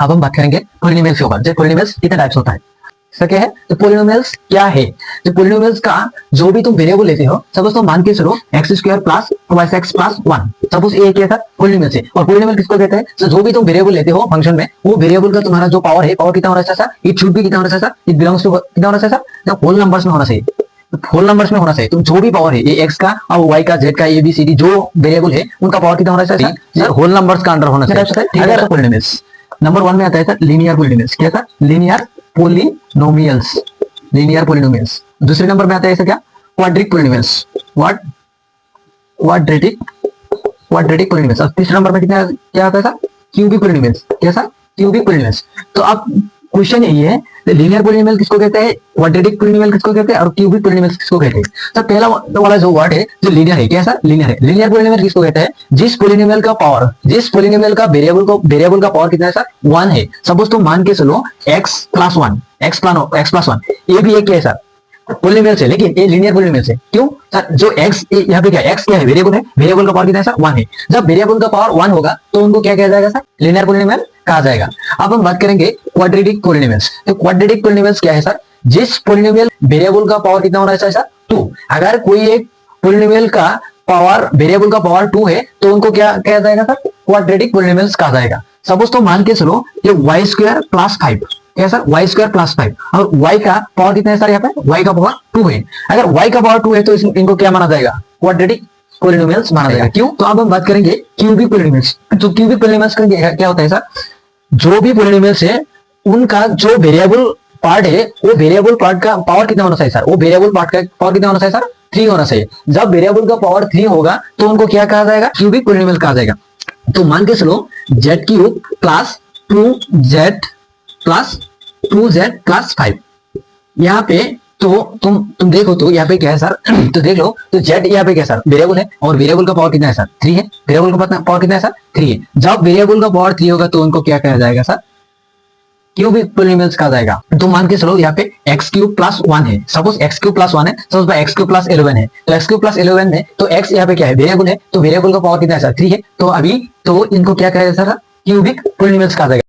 अब हम बात करेंगे पोलिनोमियल्स के ऊपर। जो पोलिनोमियल्स कितने टाइप्स होता है, इसका क्या है, तो पोलिनोमियल्स क्या है। तो पोलिनोमियल्स का जो भी तुम वेरिएबल लेते हो, सपोज तुम मान के चलो x square plus y x plus 1, suppose ये क्या था, पोलिनोमियल है। और पोलिनोमियल किसको कहते हैं, तो जो भी तुम वेरिएबल लेते हो फंक्शन में, वो वेरिएबल का तुम्हारा जो पावर है, पावर कितना होना चाहिए सर, इट शुड बी कितना होना चाहिए सर, इट बिलोंग्स टू कितना होना चाहिए सर, होल नंबर्स में होना चाहिए। होल नंबर्स में होना चाहिए। तुम जो भी पावर है, ये एक्स का और वाई का, जेड का, ए बी सी डी जो वेरिएबल है, उनका पावर कितना होना चाहिए सर, होल नंबर्स का अंडर होना चाहिए। अगर पोलिनोमियल्स नंबर 1 में आता है सर लीनियर पोलिनोमियल्स, क्या था, लीनियर पोलिनोमियल्स, लीनियर पोलिनोमियल्स। दूसरे नंबर में आता है ऐसा क्या, क्वाड्रिक पोलिनोमियल्स, क्वाड्रेटिक पोलिनोमियल्स। और तीसरे नंबर में कितना क्या आता है सर, क्यूबिक पोलिनोमियल्स, कैसा, क्यूबिक पोलिनोमियल्स। तो अब क्वेश्चन यही है, लीनियर पोलिनोमियल किसको कहते हैं, क्वाड्रेटिक पोलिनोमियल किसको कहते हैं, और क्यूबिक पोलिनोमियल किसको कहते हैं। तो पहला वाला जो वर्ड है जो लीनियर है, कैसा, लीनियर है। लीनियर पोलिनोमियल किसको कहते हैं, जिस पोलिनोमियल का पावर, जिस पोलिनोमियल का वेरिएबल का पावर कितना है सर, 1 है। सपोज तुम मान के चलो x प्लस 1, x प्लस 1, ये भी एक क्या है सर, पोलिनोमियल है, लेकिन ये लीनियर पोलिनोमियल है। क्यों सर, जो x यहाँ पे क्या है, x क्या है, वेरिएबल है, वेरिएबल का पावर कितना है सर, 1 है। जब वेरिएबल का पावर 1 होगा तो उनको क्या कहा जाएगा सर, लीनियर पोलिनोमियल कहा जाएगा। अब हम बात करेंगे क्वाड्रेटिक पोलिनोमियल्स। तो क्वाड्रेटिक पोलिनोमियल्स क्या है सर, जिस पोलिनोमियल वेरिएबल का पावर कितना होना चाहिए सर, 2। अगर कोई एक पोलिनोमियल का पावर, वेरिएबल का पावर 2 है, तो उनको क्या कहा जाएगा सर, क्वाड्रेटिक पोलिनोमियल्स कहा जाएगा। सपोज तो मान के चलो ये वाई स्क्वायर प्लस 5, क्या सर, वाई स्क्वायर प्लस 5, और y का पावर कितना है सर, यहाँ पे y का पावर 2 है। अगर y का पावर 2 है तो इनको क्या माना जाएगा, क्वाड्रेटिक पोलिनोमियल्स माना जाएगा। क्यों, तो अब हम बात करेंगे क्यूबिक पोलिनोमियल्स। तो क्यूबिक पोलिनोमियल्स का क्या होता है सर, जो भी पोलिनोमियल्स है उनका जो वेरिएबल पार्ट है, वो वेरिएबल पार्ट का पावर कितना होना चाहिए सर, वो वेरिएबल पार्ट का पावर कितना होना चाहिए सर, 3 होना चाहिए। जब वेरिएबल का पावर 3 होगा तो उनको क्या कहा जाएगा, क्यूबिक पोलिनोमियल कहा जाएगा। तो मान के चलो z³ प्लस 2z प्लस 5, यहाँ पे तो तुम देखो तो यहाँ पे क्या है सर, तो देख लो तो z यहाँ पे क्या है सर, वेरिएबल है, और वेरिएबल का पावर कितना है सर, 3 है। वेरिएबल का पावर कितना है सर, 3 है। जब वेरिएबल का पावर 3 होगा तो उनको क्या कहा जाएगा सर, क्यूबिक पोलिनोमियल्स कहा जाएगा। तो मान के चलो यहाँ पे x³ प्लस 1 है, सपोज x³ प्लस 1 है, सपोज x³ प्लस 11 है। तो x³ प्लस 11 है तो x यहाँ पे क्या है, वेरिएबल है, तो वेरिएबल का पावर कितना है सर, 3 है। तो अभी तो इनको क्या कहा जाएगा सर, क्यूबिक पोलिनोमियल्स कहा जाएगा।